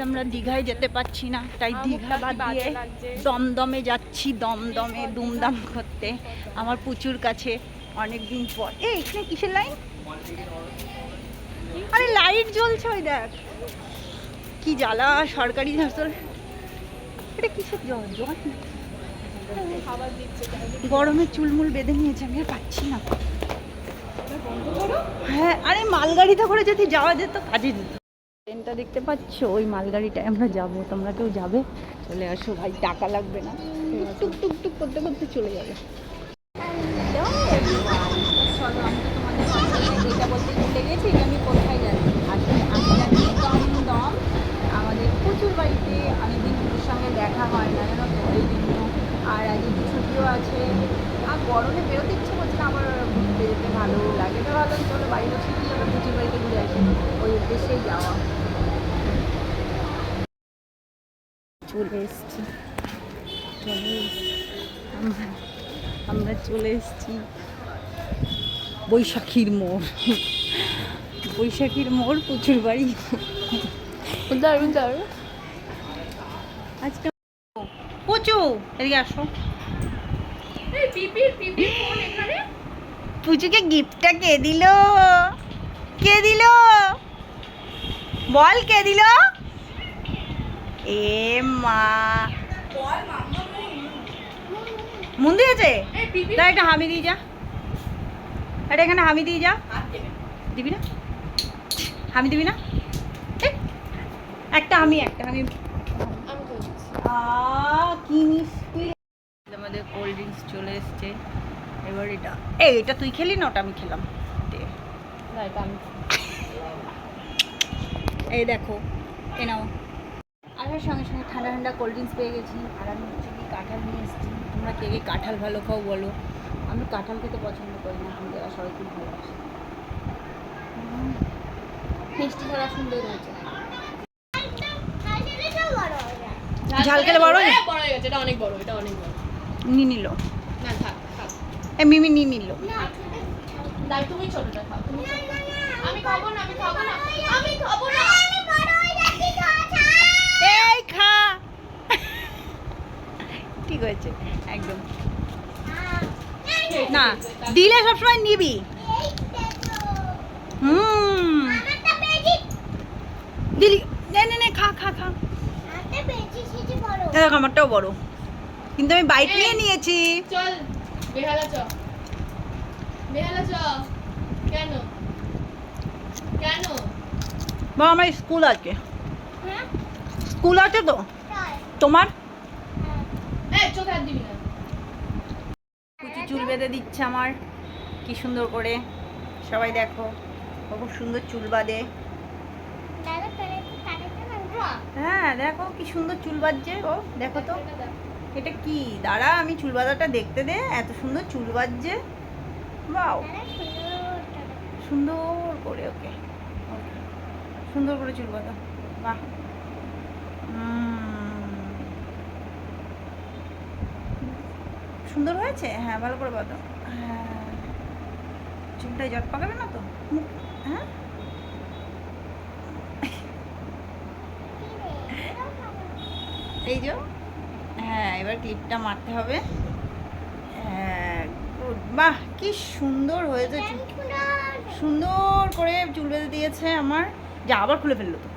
আমরা দীঘায় যেতে পারছি না, তাই দীঘা বাদ দিয়ে দমদমে যাচ্ছি, দমদমে দুমদাম করতে আমার প্রচুর কাছে অনেক দিন পর। এখানে কিসের লাইন? আরে লাইট জ্বলছে, ওই দেখ কি জ্বালা সরকারি হাসপাতাল। এটা কিসের জল? জল গরমে চুলমুল বেঁধে নিয়েছে, আমি আর পাচ্ছি না। হ্যাঁ, আরে মালগাড়িতে করে যদি যাওয়া যেত কাজে যেত। ট্রেনটা দেখতে পাচ্ছ, ওই মালগাড়িটায় আমরা যাব। তোমরা কেউ যাবে? চলে আসো ভাই, টাকা লাগবে না, টুক টুক টুক করতে করতে চলে যাবে। চলো, আমি তো তোমাদের এটা বলতে ভুলে গেছি যে আমি কোথায় যাচ্ছি। আসলে আমি যাচ্ছি দমদম, আমাদের প্রচুর বাড়িতে। অনেকদিন পুজোর সঙ্গে দেখা হয় না, জানো তো, এই জন্য। আর আজ একটু ছুটিও আছে, আর গরমে বেরোতে ইচ্ছে করছে না, আমার ঘুরতে যেতে ভালো লাগে না। ভালো, চলো বাড়ি বসে কি চলো প্রচুর বাড়িতে ঘুরে আসি, ওই উদ্দেশ্যেই যাওয়া। চলে এসছি, আমরা চলে এসছি বৈশাখীর মোড়। বৈশাখীর মোড়, প্রচুর বাড়ি। আজকে পুচু এদিকে আসো। পুচুকে গিফটটা কে দিল? কে দিল বল, কে দিল? এ মা, মন দিয়েছে। তাই একটা হামি দিয়ে যা, এটা এখানে হামি দিয়ে যা। দিবি না? হামি দিবি না? একটা হামি, একটা হামি। কি মিষ্টি। আমাদের কোল্ড ড্রিঙ্কস চলে এসছে। এবার এটা, এটা তুই খেলি না, ওটা আমি খেলাম। এই দেখো, এ নাও। আসার সঙ্গে সঙ্গে ঠান্ডা ঠান্ডা কোল্ড ড্রিঙ্কস পেয়ে গেছি। আর আমি হচ্ছে কি কাঁঠাল নিয়ে এসেছি। তোমরা কে কে কাঁঠাল ভালো খাও বলো? আমি কাঁঠাল খেতে পছন্দ করি না, কিন্তু এরা সবাই খুব ভালোবাসে। মিষ্টি করা সুন্দর হয়েছে। ঝাল খেলে বড় হয়ে গেছে। এটা অনেক বড়, এটা অনেক বড়। নিয়ে নিল না, থাক থাক। মিমি নিয়ে নিল। দাই, তুমি ছোটটা খাও, তুমি ছোটটা। আমি খাবো না, আমি খাবো না, আমি খাবো না, আমি বড় হয়ে যাচ্ছি। এই খা, ঠিক হয়েছে একদম। না দিলে সবসময় নিবি। দিলি, নে নে নে, খা খা খা। দেখ আমারটাও বড়, কিন্তু আমি বাইক নিয়ে নিয়েছি। চল বেহালা চ, বেহালা চ। কেন কেন? বা আমার স্কুল আছে। স্কুল আছে তো তোমার। চোখে হাত দিবি না। কুচি চুল বেঁধে দিচ্ছে আমার, কি সুন্দর করে। সবাই দেখো, খুব সুন্দর চুল বাঁধে। হ্যাঁ দেখো কি সুন্দর চুল বাঁধছে ও, দেখো তো। এটা কি? দাঁড়া, আমি চুল বাঁধাটা দেখতে দে। এত সুন্দর চুল বাঁধছে, বাও, সুন্দর করে। ওকে, সুন্দর করে চুল বাঁধা, বাহ। সুন্দর হয়েছে। হ্যাঁ, ভালো করে বাঁধো। হ্যাঁ, চুলটায় জট পাকাবে না তো? হ্যাঁ, এই যে। হ্যাঁ, এবার ক্লিপটা মারতে হবে। হ্যাঁ, বাহ, কি সুন্দর হয়েছে। সুন্দর করে চুল বেঁধে দিয়েছে আমার। যা, আবার খুলে ফেললো তো।